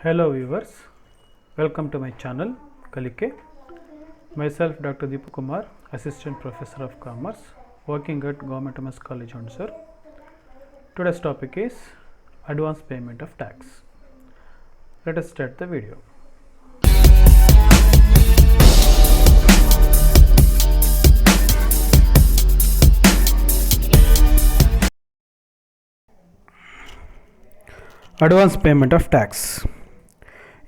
Hello viewers, welcome to my channel Kalike. Myself Dr. Deepu Kumar, Assistant Professor of Commerce, working at Government Women's College Hundsur. Today's topic is advance payment of tax. Let us start the video. Advance payment of tax.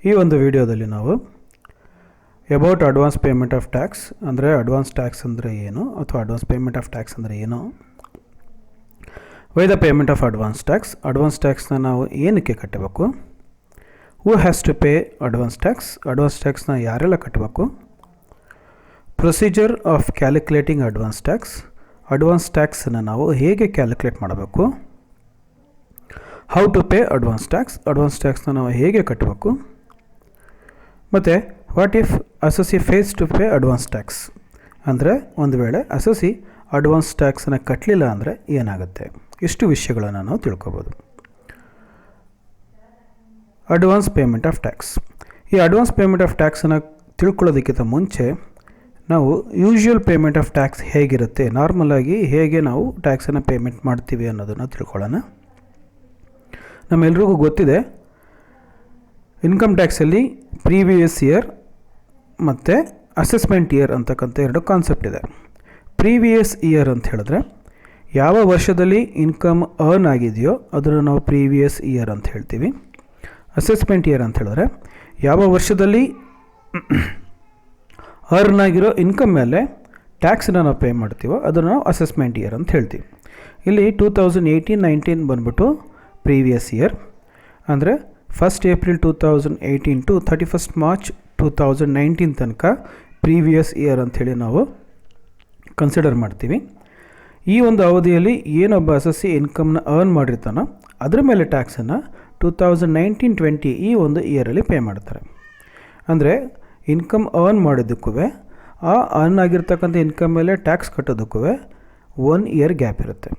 ಈ ಒಂದು ವಿಡಿಯೋದಲ್ಲಿ ನಾವು about advance payment of tax ಅಂದರೆ advance tax ಅಂದರೆ ಏನು ಅಥವಾ advance payment of tax ಅಂದರೆ ಏನು, why the payment of advance ಟ್ಯಾಕ್ಸ್ನ ನಾವು ಏನಕ್ಕೆ ಕಟ್ಟಬೇಕು, who has to pay advance ಟ್ಯಾಕ್ಸ್ನ ಯಾರೆಲ್ಲ ಕಟ್ಟಬೇಕು, ಪ್ರೊಸೀಜರ್ ಆಫ್ ಕ್ಯಾಲ್ಕುಲೇಟಿಂಗ್ ಅಡ್ವಾನ್ಸ್ ಟ್ಯಾಕ್ಸನ್ನು ನಾವು ಹೇಗೆ ಕ್ಯಾಲ್ಕುಲೇಟ್ ಮಾಡಬೇಕು, ಹೌ ಟು ಪೇ ಅಡ್ವಾನ್ಸ್ ಟ್ಯಾಕ್ಸ್ನ ನಾವು ಹೇಗೆ ಕಟ್ಟಬೇಕು, ಮತ್ತು what if assessee fails to pay advance tax ಅಂದರೆ ಒಂದು ವೇಳೆ ಅಸೆಸಿ ಅಡ್ವಾನ್ಸ್ ಟ್ಯಾಕ್ಸನ್ನು ಕಟ್ಟಲಿಲ್ಲ ಅಂದರೆ ಏನಾಗುತ್ತೆ, ಇಷ್ಟು ವಿಷಯಗಳನ್ನು ನಾವು ತಿಳ್ಕೊಬೋದು. Advance payment of tax. ಈ ಅಡ್ವಾನ್ಸ್ ಪೇಮೆಂಟ್ ಆಫ್ ಟ್ಯಾಕ್ಸನ್ನು ತಿಳ್ಕೊಳ್ಳೋದಕ್ಕಿಂತ ಮುಂಚೆ ನಾವು ಯೂಶ್ವಲ್ ಪೇಮೆಂಟ್ ಆಫ್ ಟ್ಯಾಕ್ಸ್ ಹೇಗಿರುತ್ತೆ, ನಾರ್ಮಲಾಗಿ ಹೇಗೆ ನಾವು ಟ್ಯಾಕ್ಸನ್ನು ಪೇಮೆಂಟ್ ಮಾಡ್ತೀವಿ ಅನ್ನೋದನ್ನು ತಿಳ್ಕೊಳ್ಳೋಣ. ನಮ್ಮೆಲ್ರಿಗೂ ಗೊತ್ತಿದೆ, ಇನ್ಕಮ್ ಟ್ಯಾಕ್ಸಲ್ಲಿ ಪ್ರೀವಿಯಸ್ ಇಯರ್ ಮತ್ತು ಅಸೆಸ್ಮೆಂಟ್ ಇಯರ್ ಅಂತಕ್ಕಂಥ ಎರಡು ಕಾನ್ಸೆಪ್ಟ್ ಇದೆ. ಪ್ರೀವಿಯಸ್ ಇಯರ್ ಅಂತ ಹೇಳಿದ್ರೆ ಯಾವ ವರ್ಷದಲ್ಲಿ ಇನ್ಕಮ್ ಅರ್ನ್ ಆಗಿದೆಯೋ ಅದನ್ನು ನಾವು ಪ್ರೀವಿಯಸ್ ಇಯರ್ ಅಂತ ಹೇಳ್ತೀವಿ. ಅಸೆಸ್ಮೆಂಟ್ ಇಯರ್ ಅಂತ ಹೇಳಿದ್ರೆ ಯಾವ ವರ್ಷದಲ್ಲಿ ಅರ್ನ್ ಆಗಿರೋ ಇನ್ಕಮ್ ಮೇಲೆ ಟ್ಯಾಕ್ಸನ್ನ ನಾವು ಪೇ ಮಾಡ್ತೀವೋ ಅದನ್ನು ನಾವು ಅಸೆಸ್ಮೆಂಟ್ ಇಯರ್ ಅಂತ ಹೇಳ್ತೀವಿ. ಇಲ್ಲಿ 2018-19 ಬಂದ್ಬಿಟ್ಟು ಪ್ರೀವಿಯಸ್ ಇಯರ್ ಅಂದರೆ 1st April 2018 to 31st March 2019 ತನಕ ಪ್ರೀವಿಯಸ್ ಇಯರ್ ಅಂಥೇಳಿ ನಾವು ಕನ್ಸಿಡರ್ ಮಾಡ್ತೀವಿ. ಈ ಒಂದು ಅವಧಿಯಲ್ಲಿ ಏನೊಬ್ಬ ಅಸೆಸಿ ಇನ್ಕಮ್ನ ಅರ್ನ್ ಮಾಡಿರ್ತಾನೋ ಅದರ ಮೇಲೆ ಟ್ಯಾಕ್ಸನ್ನು 2019-20 ಈ ಒಂದು ಇಯರಲ್ಲಿ ಪೇ ಮಾಡ್ತಾರೆ. ಅಂದರೆ ಇನ್ಕಮ್ ಅರ್ನ್ ಮಾಡಿದ್ದಕ್ಕೂ ಆ ಅರ್ನ್ ಆಗಿರ್ತಕ್ಕಂಥ ಇನ್ಕಮ್ ಮೇಲೆ ಟ್ಯಾಕ್ಸ್ ಕಟ್ಟೋದಕ್ಕೂ 1 ಇಯರ್ ಗ್ಯಾಪ್ ಇರುತ್ತೆ.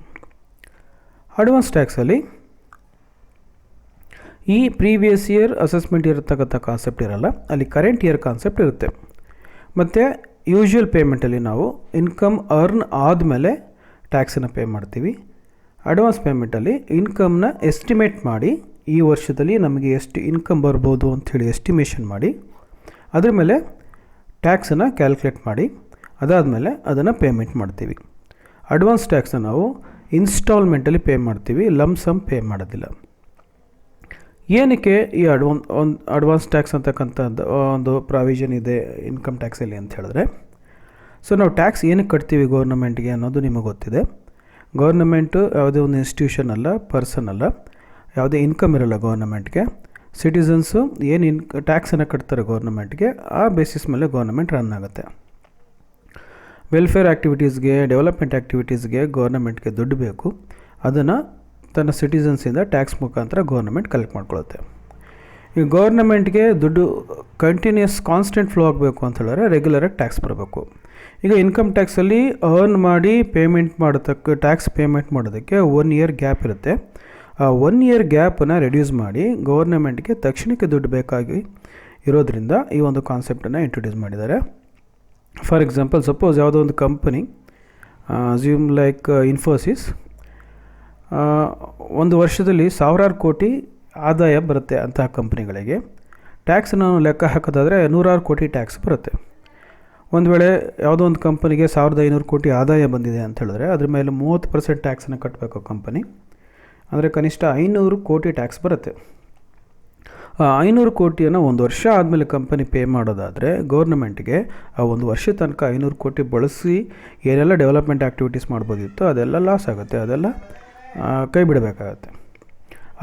ಅಡ್ವಾನ್ಸ್ ಟ್ಯಾಕ್ಸಲ್ಲಿ ಈ ಪ್ರೀವಿಯಸ್ ಇಯರ್ ಅಸೆಸ್ಮೆಂಟ್ ಇರತಕ್ಕಂಥ ಕಾನ್ಸೆಪ್ಟ್ ಇರಲ್ಲ, ಅಲ್ಲಿ ಕರೆಂಟ್ ಇಯರ್ ಕಾನ್ಸೆಪ್ಟ್ ಇರುತ್ತೆ. ಮತ್ತು ಯೂಶ್ವಲ್ ಪೇಮೆಂಟಲ್ಲಿ ನಾವು ಇನ್ಕಮ್ ಅರ್ನ್ ಆದಮೇಲೆ ಟ್ಯಾಕ್ಸನ್ನು ಪೇ ಮಾಡ್ತೀವಿ. ಅಡ್ವಾನ್ಸ್ ಪೇಮೆಂಟಲ್ಲಿ ಇನ್ಕಮ್ನ ಎಸ್ಟಿಮೇಟ್ ಮಾಡಿ ಈ ವರ್ಷದಲ್ಲಿ ನಮಗೆ ಎಷ್ಟು ಇನ್ಕಮ್ ಬರ್ಬೋದು ಅಂಥೇಳಿ ಎಸ್ಟಿಮೇಷನ್ ಮಾಡಿ ಅದ್ರ ಮೇಲೆ ಟ್ಯಾಕ್ಸನ್ನು ಕ್ಯಾಲ್ಕುಲೇಟ್ ಮಾಡಿ ಅದಾದಮೇಲೆ ಅದನ್ನು ಪೇಮೆಂಟ್ ಮಾಡ್ತೀವಿ. ಅಡ್ವಾನ್ಸ್ ಟ್ಯಾಕ್ಸನ್ನು ನಾವು ಇನ್ಸ್ಟಾಲ್ಮೆಂಟಲ್ಲಿ ಪೇ ಮಾಡ್ತೀವಿ, ಲಮ್ಸಮ್ ಪೇ ಮಾಡೋದಿಲ್ಲ. ಏನಕ್ಕೆ ಈ ಅಡ್ವಾನ್ಸ್ ಟ್ಯಾಕ್ಸ್ ಅಂತಕ್ಕಂಥದ್ದು ಒಂದು ಪ್ರಾವಿಷನ್ ಇದೆ ಇನ್ಕಮ್ ಟ್ಯಾಕ್ಸಲ್ಲಿ ಅಂತ ಹೇಳಿದ್ರೆ, ಸೊ ನಾವು ಟ್ಯಾಕ್ಸ್ ಏನಕ್ಕೆ ಕಟ್ತೀವಿ ಗೌರ್ನಮೆಂಟ್ಗೆ ಅನ್ನೋದು ನಿಮಗೆ ಗೊತ್ತಿದೆ. ಗೌರ್ನಮೆಂಟು ಯಾವುದೇ ಒಂದು ಇನ್ಸ್ಟಿಟ್ಯೂಷನ್ ಅಲ್ಲ, ಪರ್ಸನ್ ಅಲ್ಲ, ಯಾವುದೇ ಇನ್ಕಮ್ ಇರಲ್ಲ ಗೌರ್ನಮೆಂಟ್ಗೆ. ಸಿಟಿಸನ್ಸು ಏನು ಟ್ಯಾಕ್ಸನ್ನು ಕಟ್ತಾರೆ ಗೌರ್ನಮೆಂಟ್ಗೆ, ಆ ಬೇಸಿಸ್ ಮೇಲೆ ಗೌರ್ನಮೆಂಟ್ ರನ್ ಆಗುತ್ತೆ. ವೆಲ್ಫೇರ್ ಆ್ಯಕ್ಟಿವಿಟೀಸ್ಗೆ, ಡೆವಲಪ್ಮೆಂಟ್ ಆ್ಯಕ್ಟಿವಿಟೀಸ್ಗೆ ಗೌರ್ನಮೆಂಟ್ಗೆ ದುಡ್ಡು ಬೇಕು, ಅದನ್ನು ತನ್ನ ಸಿಟಿಸನ್ಸಿಂದ ಟ್ಯಾಕ್ಸ್ ಮುಖಾಂತರ ಗೌರ್ನಮೆಂಟ್ ಕಲೆಕ್ಟ್ ಮಾಡ್ಕೊಳ್ಳುತ್ತೆ. ಈ ಗೌರ್ನಮೆಂಟ್ಗೆ ದುಡ್ಡು ಕಂಟಿನ್ಯೂಸ್ ಕಾನ್ಸ್ಟೆಂಟ್ ಫ್ಲೋ ಆಗಬೇಕು ಅಂತ ಹೇಳಿದ್ರೆ ರೆಗ್ಯುಲರಾಗಿ ಟ್ಯಾಕ್ಸ್ ಬರಬೇಕು. ಈಗ ಇನ್ಕಮ್ ಟ್ಯಾಕ್ಸಲ್ಲಿ ಅರ್ನ್ ಮಾಡಿ ಟ್ಯಾಕ್ಸ್ ಪೇಮೆಂಟ್ ಮಾಡೋದಕ್ಕೆ 1 ಇಯರ್ ಗ್ಯಾಪ್ ಇರುತ್ತೆ. ಆ 1 ಇಯರ್ ಗ್ಯಾಪನ್ನು ರೆಡ್ಯೂಸ್ ಮಾಡಿ ಗೌರ್ನಮೆಂಟ್ಗೆ ತಕ್ಷಣಕ್ಕೆ ದುಡ್ಡು ಬೇಕಾಗಿ ಇರೋದ್ರಿಂದ ಈ ಒಂದು ಕಾನ್ಸೆಪ್ಟನ್ನು ಇಂಟ್ರೊಡ್ಯೂಸ್ ಮಾಡಿದ್ದಾರೆ. ಫಾರ್ ಎಕ್ಸಾಂಪಲ್, ಸಪೋಸ್ ಯಾವುದೋ ಒಂದು ಕಂಪನಿ, ಅಸ್ಯೂಮ್ ಲೈಕ್ ಇನ್ಫೋಸಿಸ್, ಒಂದು ವರ್ಷದಲ್ಲಿ 1000 ಕೋಟಿ ಆದಾಯ ಬರುತ್ತೆ ಅಂತಹ ಕಂಪ್ನಿಗಳಿಗೆ ಟ್ಯಾಕ್ಸನ್ನು ಲೆಕ್ಕ ಹಾಕೋದಾದರೆ 100 ಕೋಟಿ ಟ್ಯಾಕ್ಸ್ ಬರುತ್ತೆ. ಒಂದು ವೇಳೆ ಯಾವುದೋ ಒಂದು ಕಂಪನಿಗೆ 1500 ಕೋಟಿ ಆದಾಯ ಬಂದಿದೆ ಅಂತ ಹೇಳಿದ್ರೆ ಅದ್ರ ಮೇಲೆ 30% ಟ್ಯಾಕ್ಸನ್ನು ಕಟ್ಟಬೇಕು ಕಂಪನಿ, ಅಂದರೆ ಕನಿಷ್ಠ 500 ಕೋಟಿ ಟ್ಯಾಕ್ಸ್ ಬರುತ್ತೆ. 500 ಕೋಟಿಯನ್ನು ಒಂದು ವರ್ಷ ಆದಮೇಲೆ ಕಂಪನಿ ಪೇ ಮಾಡೋದಾದರೆ ಗೌರ್ನಮೆಂಟ್ಗೆ ಆ ಒಂದು ವರ್ಷ ತನಕ 500 ಕೋಟಿ ಬಳಸಿ ಏನೆಲ್ಲ ಡೆವಲಪ್ಮೆಂಟ್ ಆ್ಯಕ್ಟಿವಿಟೀಸ್ ಮಾಡ್ಬೋದಿತ್ತು ಅದೆಲ್ಲ ಲಾಸ್ ಆಗುತ್ತೆ, ಅದೆಲ್ಲ ಕೈ ಬಿಡಬೇಕಾಗತ್ತೆ.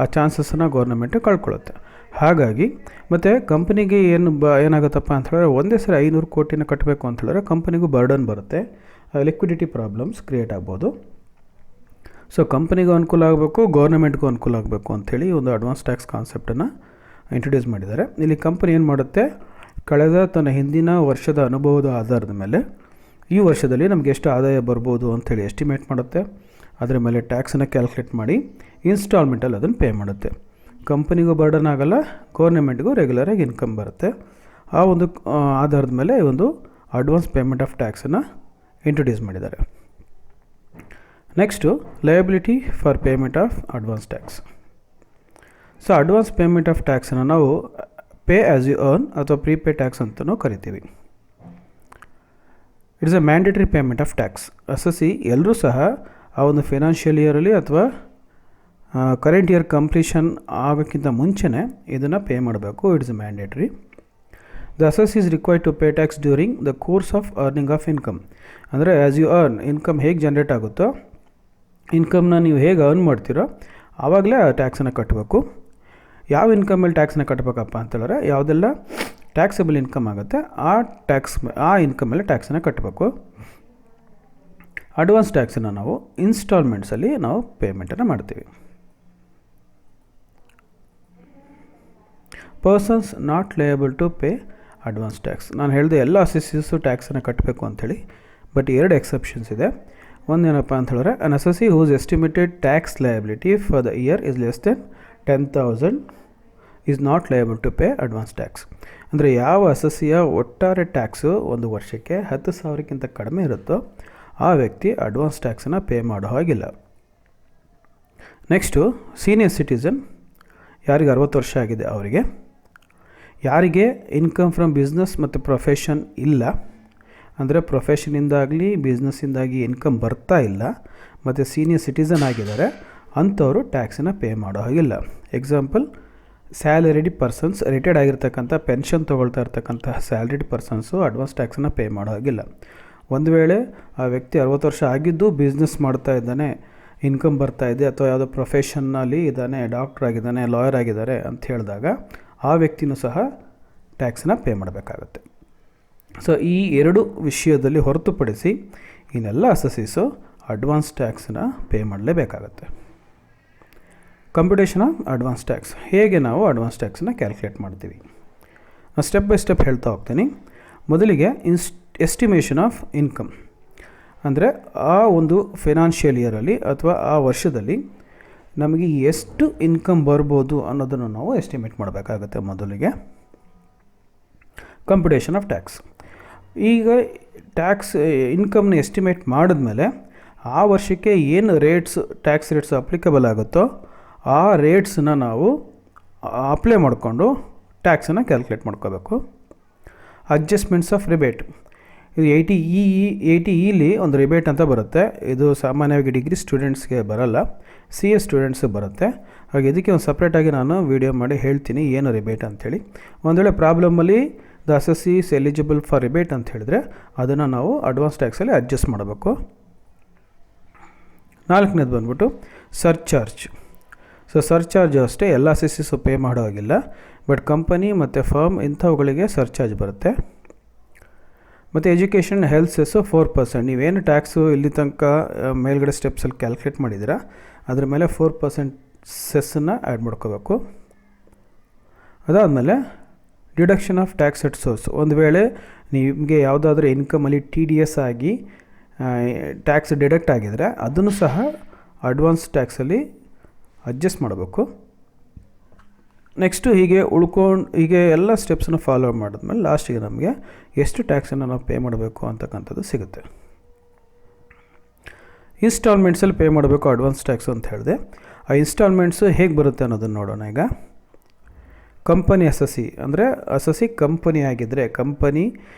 ಆ ಚಾನ್ಸಸ್ಸನ್ನು ಗೌರ್ನಮೆಂಟು ಕಳ್ಕೊಳ್ಳುತ್ತೆ. ಹಾಗಾಗಿ ಮತ್ತು ಕಂಪನಿಗೆ ಏನಾಗುತ್ತಪ್ಪ ಅಂತ ಹೇಳಿದ್ರೆ ಒಂದೇ ಸರಿ 500 ಕೋಟಿನ ಕಟ್ಟಬೇಕು ಅಂತ ಹೇಳಿದ್ರೆ ಕಂಪನಿಗೂ ಬರ್ಡನ್ ಬರುತ್ತೆ, ಲಿಕ್ವಿಡಿಟಿ ಪ್ರಾಬ್ಲಮ್ಸ್ ಕ್ರಿಯೇಟ್ ಆಗ್ಬೋದು. ಸೊ ಕಂಪನಿಗೂ ಅನುಕೂಲ ಆಗಬೇಕು, ಗೌರ್ನಮೆಂಟ್ಗೂ ಅನುಕೂಲ ಆಗಬೇಕು ಅಂಥೇಳಿ ಒಂದು ಅಡ್ವಾನ್ಸ್ ಟ್ಯಾಕ್ಸ್ ಕಾನ್ಸೆಪ್ಟನ್ನು ಇಂಟ್ರೊಡ್ಯೂಸ್ ಮಾಡಿದ್ದಾರೆ. ಇಲ್ಲಿ ಕಂಪನಿ ಏನು ಮಾಡುತ್ತೆ, ಕಳೆದ ತನ್ನ ಹಿಂದಿನ ವರ್ಷದ ಅನುಭವದ ಆಧಾರದ ಮೇಲೆ ಈ ವರ್ಷದಲ್ಲಿ ನಮಗೆ ಎಷ್ಟು ಆದಾಯ ಬರ್ಬೋದು ಅಂಥೇಳಿ ಎಸ್ಟಿಮೇಟ್ ಮಾಡುತ್ತೆ. ಅದರ ಮೇಲೆ ಟ್ಯಾಕ್ಸನ್ನು ಕ್ಯಾಲ್ಕುಲೇಟ್ ಮಾಡಿ ಇನ್ಸ್ಟಾಲ್ಮೆಂಟಲ್ಲಿ ಅದನ್ನು ಪೇ ಮಾಡುತ್ತೆ. ಕಂಪನಿಗೂ ಬರ್ಡನ್ ಆಗಲ್ಲ, ಗೌರ್ಮೆಂಟ್ಗೂ ರೆಗ್ಯುಲರಾಗಿ ಇನ್ಕಮ್ ಬರುತ್ತೆ. ಆ ಒಂದು ಆಧಾರದ ಮೇಲೆ ಒಂದು ಅಡ್ವಾನ್ಸ್ ಪೇಮೆಂಟ್ ಆಫ್ ಟ್ಯಾಕ್ಸನ್ನು ಇಂಟ್ರೊಡ್ಯೂಸ್ ಮಾಡಿದ್ದಾರೆ. Next liability for payment of advance tax. So advance payment of ಟ್ಯಾಕ್ಸನ್ನು ನಾವು ಪೇ ಆ್ಯಸ್ ಯು ಅರ್ನ್ ಅಥವಾ ಪ್ರೀಪೇ ಟ್ಯಾಕ್ಸ್ ಅಂತಲೂ ಕರಿತೀವಿ. It's a mandatory payment of tax. SSC ಎಲ್ಲರೂ ಸಹ ಆ ಒಂದು ಫೈನಾನ್ಷಿಯಲ್ ಇಯರಲ್ಲಿ ಅಥವಾ ಕರೆಂಟ್ ಇಯರ್ ಕಂಪ್ಲೀಷನ್ ಆಗೋಕ್ಕಿಂತ ಮುಂಚೆನೇ ಇದನ್ನು ಪೇ ಮಾಡಬೇಕು. It's a mandatory. The SSC is required to pay tax during the course of earning of income. ಅಂದರೆ ಆ್ಯಸ್ ಯು ಅರ್ನ್, ಇನ್ಕಮ್ ಹೇಗೆ ಜನ್ರೇಟ್ ಆಗುತ್ತೋ, ಇನ್ಕಮ್ನ ನೀವು ಹೇಗೆ ಅರ್ನ್ ಮಾಡ್ತೀರೋ ಆವಾಗಲೇ ಆ ಟ್ಯಾಕ್ಸನ್ನು ಕಟ್ಟಬೇಕು. ಯಾವ ಇನ್ಕಮ್ ಮೇಲೆ ಟ್ಯಾಕ್ಸನ್ನ ಕಟ್ಟಬೇಕಪ್ಪ ಅಂತೇಳಿದ್ರೆ, ಯಾವುದೆಲ್ಲ ಟ್ಯಾಕ್ಸಬಲ್ ಇನ್ಕಮ್ ಆಗುತ್ತೆ ಆ ಇನ್ಕಮ್ ಮೇಲೆ ಟ್ಯಾಕ್ಸನ್ನು ಕಟ್ಟಬೇಕು. ಅಡ್ವಾನ್ಸ್ ಟ್ಯಾಕ್ಸನ್ನು ನಾವು ಇನ್ಸ್ಟಾಲ್ಮೆಂಟ್ಸಲ್ಲಿ ನಾವು ಪೇಮೆಂಟನ್ನು ಮಾಡ್ತೀವಿ. Persons not liable to pay advance tax. ನಾನು ಹೇಳಿದೆ ಎಲ್ಲ SSCಸು ಟ್ಯಾಕ್ಸನ್ನು ಕಟ್ಟಬೇಕು ಅಂಥೇಳಿ, ಬಟ್ 2 ಎಕ್ಸೆಪ್ಷನ್ಸ್ ಇದೆ. ಒಂದೇನಪ್ಪ ಅಂತ ಹೇಳಿದ್ರೆ, an SSC whose estimated tax liability for the year is less than 10,000 is not liable to pay advance tax. ಅಂದರೆ ಯಾವ SSCಯ ಒಟ್ಟಾರೆ ಟ್ಯಾಕ್ಸು ಒಂದು ವರ್ಷಕ್ಕೆ 10,000ಕ್ಕಿಂತ ಕಡಿಮೆ ಇರುತ್ತೋ ಆ ವ್ಯಕ್ತಿ ಅಡ್ವಾನ್ಸ್ ಟ್ಯಾಕ್ಸನ್ನು ಪೇ ಮಾಡೋ ಹಾಗಿಲ್ಲ. ನೆಕ್ಸ್ಟು ಸೀನಿಯರ್ ಸಿಟಿಸನ್, ಯಾರಿಗೆ 60 ವರ್ಷ ಆಗಿದೆ ಅವರಿಗೆ. ಯಾರಿಗೆ ಇನ್ಕಮ್ ಫ್ರಮ್ ಬಿಸ್ನೆಸ್ ಮತ್ತು ಪ್ರೊಫೆಷನ್ ಇಲ್ಲ, ಅಂದರೆ ಪ್ರೊಫೆಷನಿಂದಾಗಲಿ ಬಿಸ್ನೆಸ್ಸಿಂದಾಗಿ ಇನ್ಕಮ್ ಬರ್ತಾ ಇಲ್ಲ ಮತ್ತು ಸೀನಿಯರ್ ಸಿಟಿಸನ್ ಆಗಿದ್ದಾರೆ, ಅಂಥವರು ಟ್ಯಾಕ್ಸನ್ನು ಪೇ ಮಾಡೋ ಹಾಗಿಲ್ಲ. ಎಕ್ಸಾಂಪಲ್, ಸ್ಯಾಲರಿಡ್ ಪರ್ಸನ್ಸ್, ರಿಟೈರ್ಡ್ ಆಗಿರ್ತಕ್ಕಂಥ ಪೆನ್ಷನ್ ತೊಗೊಳ್ತಾ ಇರ್ತಕ್ಕಂಥ ಸ್ಯಾಲರಿಡ್ ಪರ್ಸನ್ಸು ಅಡ್ವಾನ್ಸ್ ಟ್ಯಾಕ್ಸನ್ನು ಪೇ ಮಾಡೋ ಹಾಗಿಲ್ಲ. ಒಂದು ವೇಳೆ ಆ ವ್ಯಕ್ತಿ 60 ವರ್ಷ ಆಗಿದ್ದು ಬಿಸ್ನೆಸ್ ಮಾಡ್ತಾ ಇದ್ದಾನೆ, ಇನ್ಕಮ್ ಬರ್ತಾ ಇದೆ, ಅಥವಾ ಯಾವುದೋ ಪ್ರೊಫೆಷನ್ನಲ್ಲಿ ಇದ್ದಾನೆ, ಡಾಕ್ಟ್ರ್ ಆಗಿದ್ದಾನೆ, ಲಾಯರ್ ಆಗಿದ್ದಾರೆ ಅಂತ ಹೇಳಿದಾಗ ಆ ವ್ಯಕ್ತಿನೂ ಸಹ ಟ್ಯಾಕ್ಸನ್ನ ಪೇ ಮಾಡಬೇಕಾಗತ್ತೆ. ಸೊ ಈ 2 ವಿಷಯದಲ್ಲಿ ಹೊರತುಪಡಿಸಿ ಇನ್ನೆಲ್ಲ SSCಸು ಅಡ್ವಾನ್ಸ್ ಟ್ಯಾಕ್ಸನ್ನ ಪೇ ಮಾಡಲೇಬೇಕಾಗತ್ತೆ. Computation of advance tax. ಹೇಗೆ ನಾವು ಅಡ್ವಾನ್ಸ್ ಟ್ಯಾಕ್ಸನ್ನ ಕ್ಯಾಲ್ಕುಲೇಟ್ ಮಾಡ್ತೀವಿ, ನಾನು ಸ್ಟೆಪ್ ಬೈ ಸ್ಟೆಪ್ ಹೇಳ್ತಾ ಹೋಗ್ತೀನಿ. ಮೊದಲಿಗೆ ಎಸ್ಟಿಮೇಷನ್ ಆಫ್ ಇನ್ಕಮ್, ಅಂದರೆ ಆ ಒಂದು ಫೈನಾನ್ಷಿಯಲ್ ಇಯರಲ್ಲಿ ಅಥವಾ ಆ ವರ್ಷದಲ್ಲಿ ನಮಗೆ ಎಷ್ಟು ಇನ್ಕಮ್ ಬರ್ಬೋದು ಅನ್ನೋದನ್ನು ನಾವು ಎಸ್ಟಿಮೇಟ್ ಮಾಡಬೇಕಾಗುತ್ತೆ. ಮೊದಲಿಗೆ ಕಂಪ್ಯೂಟೇಷನ್ ಆಫ್ ಟ್ಯಾಕ್ಸ್. ಈಗ ಟ್ಯಾಕ್ಸ್ ಇನ್ಕಮ್ನ ಎಸ್ಟಿಮೇಟ್ ಮಾಡಿದ್ಮೇಲೆ ಆ ವರ್ಷಕ್ಕೆ ಏನು ಟ್ಯಾಕ್ಸ್ ರೇಟ್ಸ್ ಅಪ್ಲಿಕಬಲ್ ಆಗುತ್ತೋ ಆ ರೇಟ್ಸನ್ನ ನಾವು ಅಪ್ಲೈ ಮಾಡಿಕೊಂಡು ಟ್ಯಾಕ್ಸನ್ನು ಕ್ಯಾಲ್ಕುಲೇಟ್ ಮಾಡ್ಕೋಬೇಕು. ಅಡ್ಜಸ್ಟ್ಮೆಂಟ್ಸ್ ಆಫ್ ರಿಬೇಟ್, ಇದು 80E ಒಂದು ರಿಬೇಟ್ ಅಂತ ಬರುತ್ತೆ. ಇದು ಸಾಮಾನ್ಯವಾಗಿ ಡಿಗ್ರಿ ಸ್ಟೂಡೆಂಟ್ಸ್ಗೆ ಬರಲ್ಲ, CS ಸ್ಟೂಡೆಂಟ್ಸ್ಗೆ ಬರುತ್ತೆ. ಹಾಗೆ ಇದಕ್ಕೆ ಒಂದು ಸಪ್ರೇಟಾಗಿ ನಾನು ವೀಡಿಯೋ ಮಾಡಿ ಹೇಳ್ತೀನಿ ಏನು ರಿಬೇಟ್ ಅಂಥೇಳಿ. ಒಂದು ವೇಳೆ ಪ್ರಾಬ್ಲಮಲ್ಲಿ the SSC is eligible for rebate ಅಂತ ಹೇಳಿದ್ರೆ ಅದನ್ನು ನಾವು ಅಡ್ವಾನ್ಸ್ ಟ್ಯಾಕ್ಸಲ್ಲಿ ಅಡ್ಜಸ್ಟ್ ಮಾಡಬೇಕು. 4ನೇದು ಬಂದ್ಬಿಟ್ಟು ಸರ್ಚಾರ್ಜ್. ಸೊ ಸರ್ಚಾರ್ಜ್ ಅಷ್ಟೇ ಎಲ್ಲ SSCಸು ಪೇ ಮಾಡೋ ಹಾಗಿಲ್ಲ, ಬಟ್ ಕಂಪನಿ ಮತ್ತು ಫರ್ಮ್ ಇಂಥವುಗಳಿಗೆ ಸರ್ಚಾರ್ಜ್ ಬರುತ್ತೆ. ಮತ್ತು ಎಜುಕೇಷನ್ ಹೆಲ್ತ್ ಸೆಸ್ಸು 4%. ನೀವೇನು ಟ್ಯಾಕ್ಸು ಇಲ್ಲಿ ತನಕ ಮೇಲ್ಗಡೆ ಸ್ಟೆಪ್ಸಲ್ಲಿ ಕ್ಯಾಲ್ಕುಲೇಟ್ ಮಾಡಿದ್ದೀರಾ ಅದ್ರ ಮೇಲೆ 4% ಸೆಸ್ಸನ್ನು ಆ್ಯಡ್ ಮಾಡ್ಕೋಬೇಕು. ಅದಾದಮೇಲೆ deduction of tax at source. ಒಂದು ವೇಳೆ ನಿಮಗೆ ಯಾವುದಾದ್ರೂ ಇನ್ಕಮಲ್ಲಿ TDS ಆಗಿ ಟ್ಯಾಕ್ಸ್ ಡಿಡಕ್ಟ್ ಆಗಿದರೆ ಅದನ್ನು ಸಹ ಅಡ್ವಾನ್ಸ್ ಟ್ಯಾಕ್ಸಲ್ಲಿ ಅಡ್ಜಸ್ಟ್ ಮಾಡಬೇಕು. ನೆಕ್ಸ್ಟು ಹೀಗೆ ಎಲ್ಲ ಸ್ಟೆಪ್ಸನ್ನು ಫಾಲೋ ಮಾಡಿದ್ಮೇಲೆ ಲಾಸ್ಟಿಗೆ ನಮಗೆ ಎಷ್ಟು ಟ್ಯಾಕ್ಸನ್ನು ನಾವು ಪೇ ಮಾಡಬೇಕು ಅಂತಕ್ಕಂಥದ್ದು ಸಿಗುತ್ತೆ. ಇನ್ಸ್ಟಾಲ್ಮೆಂಟ್ಸಲ್ಲಿ ಪೇ ಮಾಡಬೇಕು ಅಡ್ವಾನ್ಸ್ ಟ್ಯಾಕ್ಸು ಅಂತ ಹೇಳಿದೆ. ಆ ಇನ್ಸ್ಟಾಲ್ಮೆಂಟ್ಸು ಹೇಗೆ ಬರುತ್ತೆ ಅನ್ನೋದನ್ನು ನೋಡೋಣ. ಈಗ ಕಂಪನಿ SSC, ಅಂದರೆ SSC ಕಂಪನಿ ಆಗಿದ್ದರೆ, ಕಂಪನಿ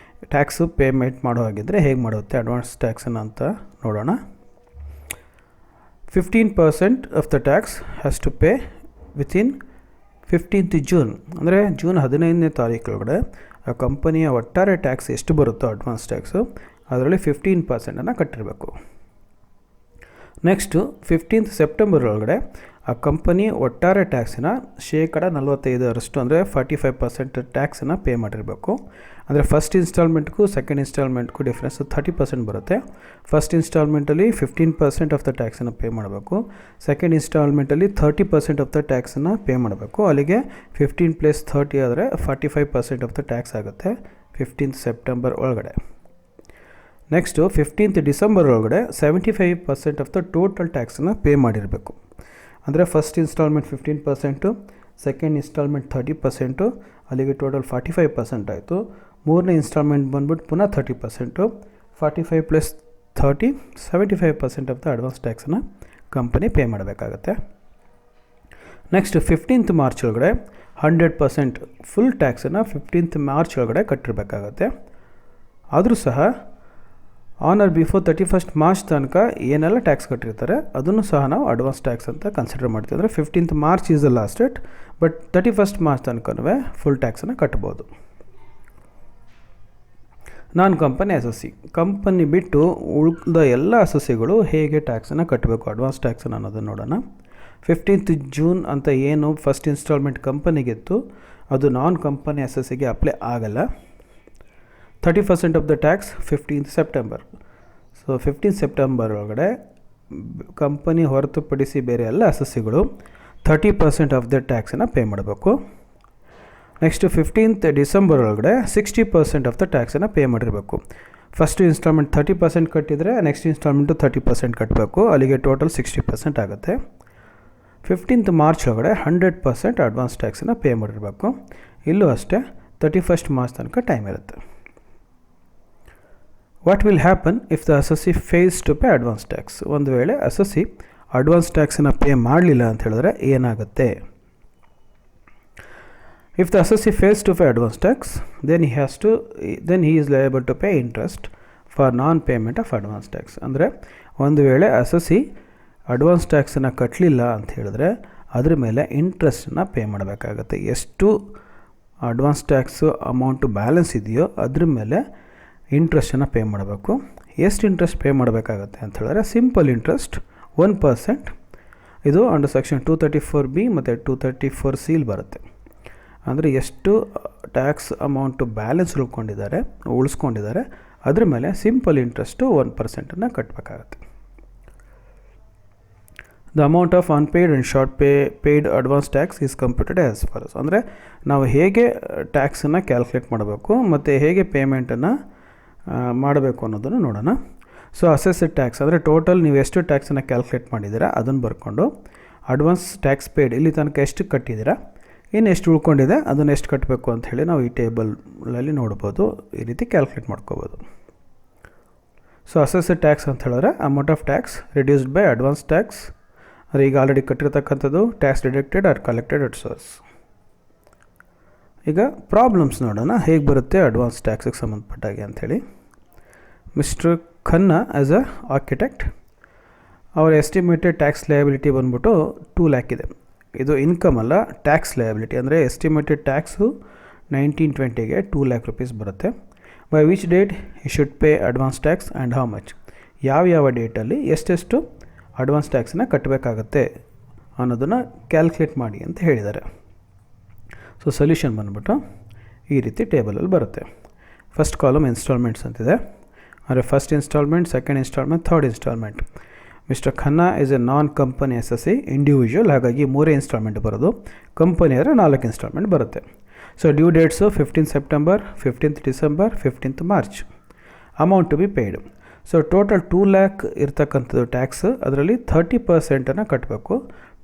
ಟ್ಯಾಕ್ಸು ಪೇಮೆಂಟ್ ಮಾಡೋ ಹಾಗಿದ್ದರೆ ಹೇಗೆ ಮಾಡುತ್ತೆ ಅಡ್ವಾನ್ಸ್ ಟ್ಯಾಕ್ಸನ್ನು ಅಂತ ನೋಡೋಣ. 15% of the tax has to pay within 15th June, ಅಂದರೆ ಜೂನ್ 15ನೇ ತಾರೀಕೊಳಗಡೆ ಆ ಕಂಪನಿಯ ಒಟ್ಟಾರೆ ಟ್ಯಾಕ್ಸ್ ಎಷ್ಟು ಬರುತ್ತೋ ಅಡ್ವಾನ್ಸ್ ಟ್ಯಾಕ್ಸು ಅದರಲ್ಲಿ 15% ಕಟ್ಟಿರಬೇಕು. ನೆಕ್ಸ್ಟು 15th ಸೆಪ್ಟೆಂಬರ್ ಒಳಗಡೆ ಆ ಕಂಪನಿ ಒಟ್ಟಾರೆ ಟ್ಯಾಕ್ಸಿನ 45% ಅಂದರೆ 45% ಟ್ಯಾಕ್ಸನ್ನು ಪೇ ಮಾಡಿರಬೇಕು. ಅಂದರೆ ಫಸ್ಟ್ ಇನ್ಸ್ಟಾಲ್ಮೆಂಟ್ಗೂ ಸೆಕೆಂಡ್ ಇನ್ಸ್ಟಾಲ್ಮೆಂಟ್ಗೂ ಡಿಫ್ರೆನ್ಸು 30% ಬರುತ್ತೆ. ಫಸ್ಟ್ ಇನ್ಸ್ಟಾಲ್ಮೆಂಟಲ್ಲಿ 15% ಆಫ್ ದ ಟ್ಯಾಕ್ಸನ್ನು ಪೇ ಮಾಡಬೇಕು, ಸೆಕೆಂಡ್ ಇನ್ಸ್ಟಾಲ್ಮೆಂಟಲ್ಲಿ 30% ಆಫ್ ದ ಟ್ಯಾಕ್ಸನ್ನು ಪೇ ಮಾಡಬೇಕು. ಅಲ್ಲಿಗೆ 15 + 30 ಆದರೆ 45% ಆಫ್ ದ ಟ್ಯಾಕ್ಸ್ ಆಗುತ್ತೆ 15th ಸೆಪ್ಟೆಂಬರ್ ಒಳಗಡೆ. ನೆಕ್ಸ್ಟು 15th ಡಿಸೆಂಬರ್ ಒಳಗಡೆ 75% ಆಫ್ ದ ಟೋಟಲ್ ಟ್ಯಾಕ್ಸನ್ನು ಪೇ ಮಾಡಿರಬೇಕು. ಅಂದರೆ ಫಸ್ಟ್ ಇನ್ಸ್ಟಾಲ್ಮೆಂಟ್ 15%, ಸೆಕೆಂಡ್ ಇನ್ಸ್ಟಾಲ್ಮೆಂಟ್ 30%, ಅಲ್ಲಿಗೆ ಟೋಟಲ್ 45% ಆಯಿತು. ಮೂರನೇ ಇನ್ಸ್ಟಾಲ್ಮೆಂಟ್ ಬಂದ್ಬಿಟ್ಟು ಪುನಃ 30%, 45 + 30 75% ಆಫ್ ದ ಅಡ್ವಾನ್ಸ್ ಟ್ಯಾಕ್ಸನ್ನು ಕಂಪನಿ ಪೇ ಮಾಡಬೇಕಾಗತ್ತೆ. ನೆಕ್ಸ್ಟ್ 15th ಮಾರ್ಚ್ ಒಳಗಡೆ 100% ಫುಲ್ ಟ್ಯಾಕ್ಸನ್ನು 15th ಮಾರ್ಚ್ ಒಳಗಡೆ ಕಟ್ಟಿರಬೇಕಾಗತ್ತೆ. ಆದರೂ ಸಹ on R before 31st March ತನಕ ಏನೆಲ್ಲ ಟ್ಯಾಕ್ಸ್ ಕಟ್ಟಿರ್ತಾರೆ ಅದನ್ನು ಸಹ ನಾವು ಅಡ್ವಾನ್ಸ್ ಟ್ಯಾಕ್ಸ್ ಅಂತ ಕನ್ಸಿಡರ್ ಮಾಡ್ತೀವಿ. ಅಂದರೆ 15th March is the last date, but 31st March ತನಕವೇ ಫುಲ್ ಟ್ಯಾಕ್ಸನ್ನು ಕಟ್ಬೋದು. Non company ಎಸ್.ಎಸ್.ಸಿ. ಕಂಪನಿ ಬಿಟ್ಟು ಉಳಿದ ಎಲ್ಲ ಎಸ್.ಎಸ್.ಸಿಗಳು ಹೇಗೆ ಟ್ಯಾಕ್ಸನ್ನು ಕಟ್ಟಬೇಕು, ಅಡ್ವಾನ್ಸ್ ಟ್ಯಾಕ್ಸನ್ನು ಅನ್ನೋದನ್ನು ನೋಡೋಣ. 15th ಜೂನ್ ಅಂತ ಏನು ಫಸ್ಟ್ ಇನ್ಸ್ಟಾಲ್ಮೆಂಟ್ ಕಂಪನಿಗಿತ್ತು ಅದು ನಾನ್ ಕಂಪನಿ ಎಸ್.ಎಸ್.ಸಿಗೆ ಅಪ್ಲೈ ಆಗಲ್ಲ. 30% of the tax 15th September. So 15th September ಒಳಗಡೆ ಕಂಪನಿ ಹೊರತುಪಡಿಸಿ ಬೇರೆ ಎಲ್ಲ ಎಸ್.ಎಸ್.ಸಿಗಳು 30% ಆಫ್ ದ ಟ್ಯಾಕ್ಸನ್ನು ಪೇ ಮಾಡಬೇಕು. ನೆಕ್ಸ್ಟ್ 15th ಡಿಸೆಂಬರ್ ಒಳಗಡೆ 60% ಆಫ್ ದ ಟ್ಯಾಕ್ಸನ್ನು ಪೇ ಮಾಡಿರಬೇಕು. ಫಸ್ಟ್ ಇನ್ಸ್ಟಾಲ್ಮೆಂಟ್ 30% ಕಟ್ಟಿದರೆ ನೆಕ್ಸ್ಟ್ ಇನ್ಸ್ಟಾಲ್ಮೆಂಟು 30% ಕಟ್ಟಬೇಕು, ಅಲ್ಲಿಗೆ ಟೋಟಲ್ 60% ಆಗುತ್ತೆ. 15th ಮಾರ್ಚ್ ಒಳಗಡೆ 100% ಅಡ್ವಾನ್ಸ್ ಟ್ಯಾಕ್ಸನ್ನು ಪೇ ಮಾಡಿರಬೇಕು. ಇಲ್ಲೂ ಅಷ್ಟೇ 31st ಮಾರ್ಚ್ ತನಕ ಟೈಮ್ ಇರುತ್ತೆ. What will happen if the SSC fails to pay advance tax? ಒಂದು ವೇಳೆ ಎಸ್.ಎಸ್.ಸಿ ಅಡ್ವಾನ್ಸ್ ಟ್ಯಾಕ್ಸನ್ನು ಪೇ ಮಾಡಲಿಲ್ಲ ಅಂತ ಹೇಳಿದ್ರೆ ಏನಾಗುತ್ತೆ? If the SSC fails to pay advance tax then he is liable to pay interest for non-payment of advance tax. ಅಂದರೆ ಒಂದು ವೇಳೆ ಎಸ್.ಎಸ್.ಸಿ advance ಟ್ಯಾಕ್ಸನ್ನು ಕಟ್ಟಲಿಲ್ಲ ಅಂತ ಹೇಳಿದ್ರೆ ಅದ್ರ ಮೇಲೆ ಇಂಟ್ರೆಸ್ಟನ್ನು ಪೇ ಮಾಡಬೇಕಾಗತ್ತೆ. ಎಷ್ಟು ಅಡ್ವಾನ್ಸ್ ಟ್ಯಾಕ್ಸು ಅಮೌಂಟು ಬ್ಯಾಲೆನ್ಸ್ ಇದೆಯೋ ಅದ್ರ ಮೇಲೆ ಇಂಟ್ರೆಸ್ಟನ್ನು ಪೇ ಮಾಡಬೇಕು. ಎಷ್ಟು ಇಂಟ್ರೆಸ್ಟ್ ಪೇ ಮಾಡಬೇಕಾಗತ್ತೆ ಅಂತ ಹೇಳಿದ್ರೆ ಸಿಂಪಲ್ ಇಂಟ್ರೆಸ್ಟ್ 1%. ಇದು ಅಂಡರ್ ಸೆಕ್ಷನ್ 234B ಮತ್ತು 234C ಬರುತ್ತೆ. ಅಂದರೆ ಎಷ್ಟು ಟ್ಯಾಕ್ಸ್ ಅಮೌಂಟು ಬ್ಯಾಲೆನ್ಸ್ ಉಳಿಸ್ಕೊಂಡಿದ್ದಾರೆ ಅದ್ರ ಮೇಲೆ ಸಿಂಪಲ್ ಇಂಟ್ರೆಸ್ಟು 1%ನ್ನು ಕಟ್ಟಬೇಕಾಗತ್ತೆ. The amount of unpaid and short paid advance tax is computed as follows. ಅಂದರೆ ನಾವು ಹೇಗೆ ಟ್ಯಾಕ್ಸನ್ನು ಕ್ಯಾಲ್ಕುಲೇಟ್ ಮಾಡಬೇಕು ಮತ್ತು ಹೇಗೆ ಪೇಮೆಂಟನ್ನು ಮಾಡಬೇಕು ಅನ್ನೋದನ್ನು ನೋಡೋಣ. ಸೊ ಅಸೆಸ್ಡ್ ಟ್ಯಾಕ್ಸ್ ಅಂದರೆ ಟೋಟಲ್ ನೀವು ಎಷ್ಟು ಟ್ಯಾಕ್ಸನ್ನು ಕ್ಯಾಲ್ಕುಲೇಟ್ ಮಾಡಿದ್ದೀರಾ ಅದನ್ನು ಬರ್ಕೊಂಡು ಅಡ್ವಾನ್ಸ್ ಟ್ಯಾಕ್ಸ್ ಪೇಯ್ಡ್ ಇಲ್ಲಿ ತನಕ ಎಷ್ಟು ಕಟ್ಟಿದ್ದೀರಾ, ಇನ್ನು ಎಷ್ಟು ಉಳ್ಕೊಂಡಿದೆ ಅದನ್ನು ಎಷ್ಟು ಕಟ್ಟಬೇಕು ಅಂತ ಹೇಳಿ ನಾವು ಈ ಟೇಬಲಲ್ಲಿ ನೋಡ್ಬೋದು. ಈ ರೀತಿ ಕ್ಯಾಲ್ಕುಲೇಟ್ ಮಾಡ್ಕೋಬೋದು. ಸೊ ಅಸೆಸ್ಡ್ ಟ್ಯಾಕ್ಸ್ ಅಂತ ಹೇಳಿದ್ರೆ amount of tax reduced by advance tax. ಅಂದರೆ ಈಗ ಆಲ್ರೆಡಿ ಕಟ್ಟಿರ್ತಕ್ಕಂಥದ್ದು tax deducted or collected at source. ಈಗ ಪ್ರಾಬ್ಲಮ್ಸ್ ನೋಡೋಣ ಹೇಗೆ ಬರುತ್ತೆ ಅಡ್ವಾನ್ಸ್ ಟ್ಯಾಕ್ಸಿಗೆ ಸಂಬಂಧಪಟ್ಟಾಗೆ ಅಂಥೇಳಿ. Mister Khanna as a architect ಅವರ ಎಸ್ಟಿಮೇಟೆಡ್ ಟ್ಯಾಕ್ಸ್ ಲಯಬಿಲಿಟಿ ಬಂದ್ಬಿಟ್ಟು 2 lakh ಇದೆ. ಇದು ಇನ್ಕಮ್ ಅಲ್ಲ, ಟ್ಯಾಕ್ಸ್ ಲಯಬಿಲಿಟಿ. ಅಂದರೆ ಎಸ್ಟಿಮೇಟೆಡ್ ಟ್ಯಾಕ್ಸು 1920ಗೆ 2 lakh rupees ಬರುತ್ತೆ. By which date he should pay advance tax and how much, ಯಾವ ಡೇಟಲ್ಲಿ ಎಷ್ಟೆಷ್ಟು ಅಡ್ವಾನ್ಸ್ ಟ್ಯಾಕ್ಸನ್ನು ಕಟ್ಟಬೇಕಾಗತ್ತೆ ಅನ್ನೋದನ್ನು ಕ್ಯಾಲ್ಕುಲೇಟ್ ಮಾಡಿ ಅಂತ ಹೇಳಿದ್ದಾರೆ. ಸೊ ಸೊಲ್ಯೂಷನ್ ಬಂದ್ಬಿಟ್ಟು ಈ ರೀತಿ ಟೇಬಲಲ್ಲಿ ಬರುತ್ತೆ. ಫಸ್ಟ್ ಕಾಲಮ್ ಇನ್ಸ್ಟಾಲ್ಮೆಂಟ್ಸ್ ಅಂತಿದೆ. ಅಂದರೆ first installment, second installment, third installment. Mister Khanna is a non company SSC individual, ಹಾಗಾಗಿ 3 ಇನ್ಸ್ಟಾಲ್ಮೆಂಟ್ ಬರೋದು. ಕಂಪನಿ ಆದರೆ 4 ಇನ್ಸ್ಟಾಲ್ಮೆಂಟ್ ಬರುತ್ತೆ. So due dates 15th September, 15th December, 15th March. Amount to be paid. So total 2 lakh ಇರ್ತಕ್ಕಂಥದ್ದು tax, ಅದರಲ್ಲಿ 30%ಅನ್ನು ಕಟ್ಟಬೇಕು.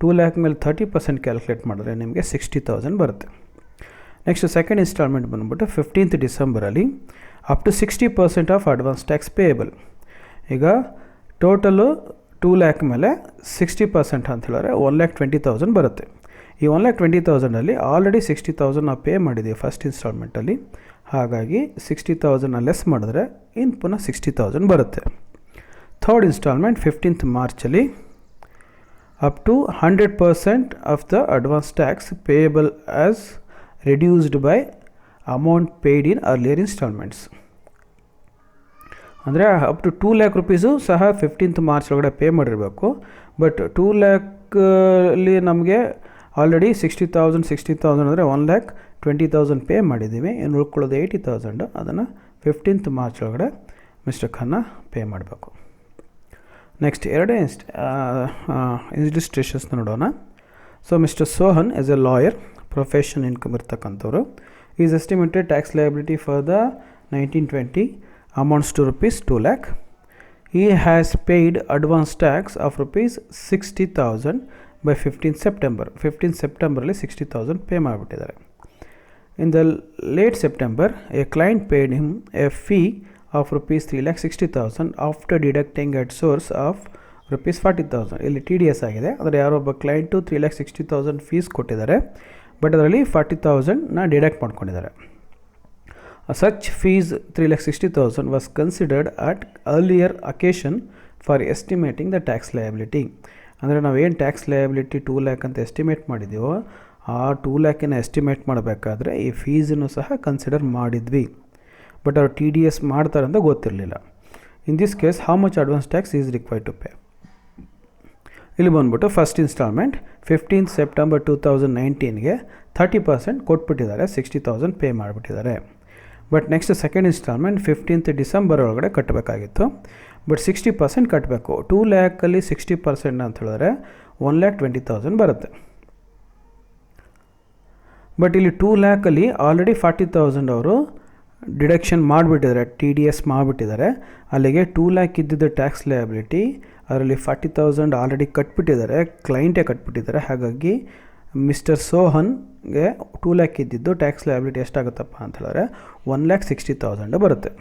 2 lakh ಮೇಲೆ 30% calculate ಮಾಡಿದ್ರೆ ನಿಮಗೆ 60,000 ಬರುತ್ತೆ. ನೆಕ್ಸ್ಟ್ ಸೆಕೆಂಡ್ ಇನ್ಸ್ಟಾಲ್ಮೆಂಟ್ ಬಂದ್ಬಿಟ್ಟು 15th ಡಿಸೆಂಬರಲ್ಲಿ up to 60% of advance tax payable. ಈಗ ಟೋಟಲು 2 lakh ಮೇಲೆ 60% ಅಂತ ಹೇಳಿದ್ರೆ 1,20,000 ಬರುತ್ತೆ. ಈ 1,20,000ಅಲ್ಲಿ ಆಲ್ರೆಡಿ 60,000 ನಾವು ಪೇ ಮಾಡಿದ್ದೀವಿ ಫಸ್ಟ್ ಇನ್ಸ್ಟಾಲ್ಮೆಂಟಲ್ಲಿ, ಹಾಗಾಗಿ 60,000 ಲೆಸ್ ಮಾಡಿದ್ರೆ ಇನ್ನು ಪುನಃ 60,000 ಬರುತ್ತೆ. ಥರ್ಡ್ ಇನ್ಸ್ಟಾಲ್ಮೆಂಟ್ 15th ಮಾರ್ಚಲ್ಲಿ up to 100% of the advance tax payable as reduced by amount paid in earlier installments. ಅಂದರೆ ಅಪ್ ಟು 2 lakh rupees ಸಹ 15th ಮಾರ್ಚ್ ಒಳಗಡೆ ಪೇ ಮಾಡಿರಬೇಕು. ಬಟ್ 2 lakh ನಮಗೆ ಆಲ್ರೆಡಿ 60,000 ಅಂದರೆ 1,20,000 ಪೇ ಮಾಡಿದ್ದೀವಿ. ಇನ್ನು ಉಳ್ಕೊಳ್ಳೋದು 80,000, ಅದನ್ನು 15th ಮಾರ್ಚ್ ಒಳಗಡೆ ಮಿಸ್ಟರ್ ಖನ್ನಾ ಪೇ ಮಾಡಬೇಕು. ನೆಕ್ಸ್ಟ್ ಎರಡೇ ಇನ್ಸ್ಟಿಟ್ಯೂಷನ್ಸ್ನ ನೋಡೋಣ. So Mister Sohan as a lawyer, profession income ಇರ್ತಕ್ಕಂಥವ್ರು. Is estimated tax liability for the 1920 amounts to rupees 2 lakh. He has paid advance tax of rupees 60,000 by 15th September. 15th Septembeರಲ್ಲಿ 60,000 pay ಮಾಡಿಬಿಟ್ಟಿದ್ದಾರೆ. In the late September, a client paid him a fee of rupees 3,60,000 after deducting at source of rupees 40,000. ಇಲ್ಲಿ TDS ಆಗಿದೆ. ಅಂದರೆ ಯಾರೊಬ್ಬ client 3,60,000 fees ಕೊಟ್ಟಿದ್ದಾರೆ, but ಅದರಲ್ಲಿ 40,000ನ deduct ಮಾಡ್ಕೊಂಡಿದ್ದಾರೆ. Such fees 3,60,000 was considered at earlier occasion for estimating the tax liability. ಅಂದರೆ ನಾವೇನು tax liability 2 lakh ಅಂತ estimate ಮಾಡಿದ್ದೀವೋ ಆ 2 lakhನ ಎಸ್ಟಿಮೇಟ್ ಮಾಡಬೇಕಾದ್ರೆ ಈ ಫೀಸನ್ನು ಸಹ ಕನ್ಸಿಡರ್ ಮಾಡಿದ್ವಿ, ಬಟ್ ಅವ್ರು TDS ಮಾಡ್ತಾರೆ ಅಂತ ಗೊತ್ತಿರಲಿಲ್ಲ. In this case how much advance tax is required to pay. ಇಲ್ಲಿ ಬಂದ್ಬಿಟ್ಟು ಫಸ್ಟ್ ಇನ್ಸ್ಟಾಲ್ಮೆಂಟ್ 15th September 2019ಗೆ 30% ಕೊಟ್ಬಿಟ್ಟಿದ್ದಾರೆ, 60,000 ಪೇ ಮಾಡಿಬಿಟ್ಟಿದ್ದಾರೆ. But next second installment 15th December ಒಳಗಡೆ ಕಟ್ಟಬೇಕಾಗಿತ್ತು, ಬಟ್ 60% ಕಟ್ಟಬೇಕು. 2 lakhಲ್ಲಿ 60% ಅಂತ ಹೇಳಿದ್ರೆ 1,20,000 ಬರುತ್ತೆ. ಬಟ್ ಇಲ್ಲಿ 2 lakhಲ್ಲಿ ಆಲ್ರೆಡಿ 40,000 ಅವರು ಡಿಡಕ್ಷನ್ ಮಾಡಿಬಿಟ್ಟಿದ್ದಾರೆ, TDS ಮಾಡಿಬಿಟ್ಟಿದ್ದಾರೆ. ಅಲ್ಲಿಗೆ 2 lakh ಇದ್ದಿದ್ದು ಟ್ಯಾಕ್ಸ್ ಲಯಬಿಲಿಟಿ, ಅದರಲ್ಲಿ 40,000 ಆಲ್ರೆಡಿ ಕಟ್ಬಿಟ್ಟಿದ್ದಾರೆ, ಕ್ಲೈಂಟೇ ಕಟ್ಬಿಟ್ಟಿದ್ದಾರೆ. ಹಾಗಾಗಿ ಮಿಸ್ಟರ್ ಸೋಹನ್ಗೆ 2 lakh ಇದ್ದಿದ್ದು ಟ್ಯಾಕ್ಸ್ ಲಯಬಿಲಿಟಿ ಎಷ್ಟಾಗುತ್ತಪ್ಪ ಅಂತ ಹೇಳಿದ್ರೆ 1,60,000 ಬರುತ್ತೆ.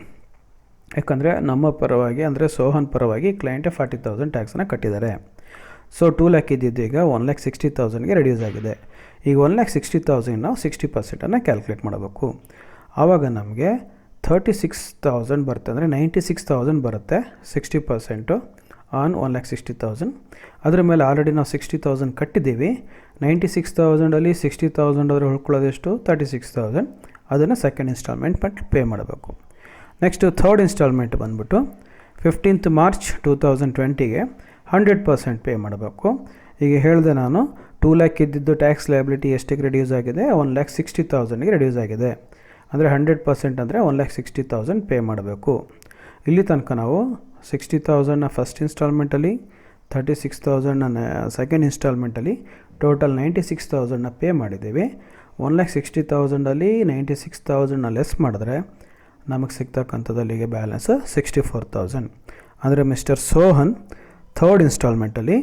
ಯಾಕಂದರೆ ನಮ್ಮ ಪರವಾಗಿ ಅಂದರೆ ಸೋಹನ್ ಪರವಾಗಿ ಕ್ಲೈಂಟೇ 40,000 ಟ್ಯಾಕ್ಸನ್ನು ಕಟ್ಟಿದ್ದಾರೆ. ಸೊ 2 lakh ಇದ್ದಿದ್ದು ಈಗ 1,60,000ಗೆ ರೆಡ್ಯೂಸ್ ಆಗಿದೆ. ಈಗ 1,60,000 ನಾವು 60%ಅನ್ನು ಕ್ಯಾಲ್ಕುಲೇಟ್ ಮಾಡಬೇಕು. ಆವಾಗ ನಮಗೆ 36,000 ಬರುತ್ತೆ, ಅಂದರೆ 96,000 ಬರುತ್ತೆ 60% ಆನ್ 1,60,000. ಅದರ ಮೇಲೆ ಆಲ್ರೆಡಿ ನಾವು 60,000 ಕಟ್ಟಿದ್ದೀವಿ. 96,000ಅಲ್ಲಿ 60,000 ಅವರು ಉಳ್ಕೊಳ್ಳೋದೆಷ್ಟು 36,000. ಅದನ್ನು ಸೆಕೆಂಡ್ ಇನ್ಸ್ಟಾಲ್ಮೆಂಟ್ ಪೇ ಮಾಡಬೇಕು. ನೆಕ್ಸ್ಟು ಥರ್ಡ್ ಇನ್ಸ್ಟಾಲ್ಮೆಂಟ್ ಬಂದ್ಬಿಟ್ಟು 15th March 2020ಗೆ 100% ಪೇ ಮಾಡಬೇಕು. ಈಗ ಹೇಳಿದೆ ನಾನು 2 lakh ಇದ್ದಿದ್ದು ಟ್ಯಾಕ್ಸ್ ಲಯಬಿಲಿಟಿ ಎಷ್ಟಿಗೆ ರೆಡ್ಯೂಸ್ ಆಗಿದೆ, 1,60,000ಗೆ ರೆಡ್ಯೂಸ್ ಆಗಿದೆ. ಅಂದರೆ 100% ಅಂದರೆ 1,60,000 ಪೇ ಮಾಡಬೇಕು. ಇಲ್ಲಿ ತನಕ ನಾವು 60,000ನ ಫಸ್ಟ್ ಇನ್ಸ್ಟಾಲ್ಮೆಂಟಲ್ಲಿ, 36,000ನ ಸೆಕೆಂಡ್ ಇನ್ಸ್ಟಾಲ್ಮೆಂಟಲ್ಲಿ ಟೋಟಲ್ 96,000ನ ಪೇ ಮಾಡಿದ್ದೀವಿ. 1,60,000ಅಲ್ಲಿ 96,000ನ ಲೆಸ್ ಮಾಡಿದ್ರೆ ನಮಗೆ ಸಿಗ್ತಕ್ಕಂಥದ್ದಲ್ಲಿಗೆ ಬ್ಯಾಲೆನ್ಸ್ 64,000. ಅಂದರೆ ಮಿಸ್ಟರ್ ಸೋಹನ್ ಥರ್ಡ್ ಇನ್ಸ್ಟಾಲ್ಮೆಂಟಲ್ಲಿ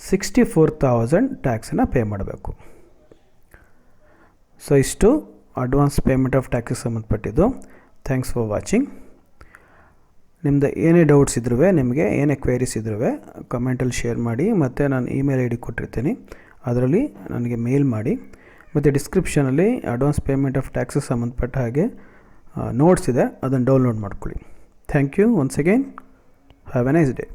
64,000 ಟ್ಯಾಕ್ಸನ್ನು ಪೇ ಮಾಡಬೇಕು. ಸೊ ಇಷ್ಟು ಅಡ್ವಾನ್ಸ್ ಪೇಮೆಂಟ್ ಆಫ್ ಟ್ಯಾಕ್ಸಿಗೆ ಸಂಬಂಧಪಟ್ಟಿದ್ದು. Thanks for watching. ನಿಮ್ಮದು ಏನೇ ಡೌಟ್ಸ್ ಇದ್ರೂ, ನಿಮಗೆ ಏನೇ ಕ್ವೇರೀಸ್ ಇದ್ರೂ ಕಮೆಂಟಲ್ಲಿ ಶೇರ್ ಮಾಡಿ, ಮತ್ತು ನಾನು ಇಮೇಲ್ ID ಕೊಟ್ಟಿರ್ತೀನಿ, ಅದರಲ್ಲಿ ನನಗೆ ಮೇಲ್ ಮಾಡಿ. ಮತ್ತು ಡಿಸ್ಕ್ರಿಪ್ಷನಲ್ಲಿ ಅಡ್ವಾನ್ಸ್ ಪೇಮೆಂಟ್ ಆಫ್ ಟ್ಯಾಕ್ಸಿಗೆ ಸಂಬಂಧಪಟ್ಟ ಹಾಗೆ ನೋಟ್ಸ್ ಇದೆ, ಅದನ್ನು ಡೌನ್ಲೋಡ್ ಮಾಡ್ಕೊಳ್ಳಿ. Thank you once again. Have a nice day.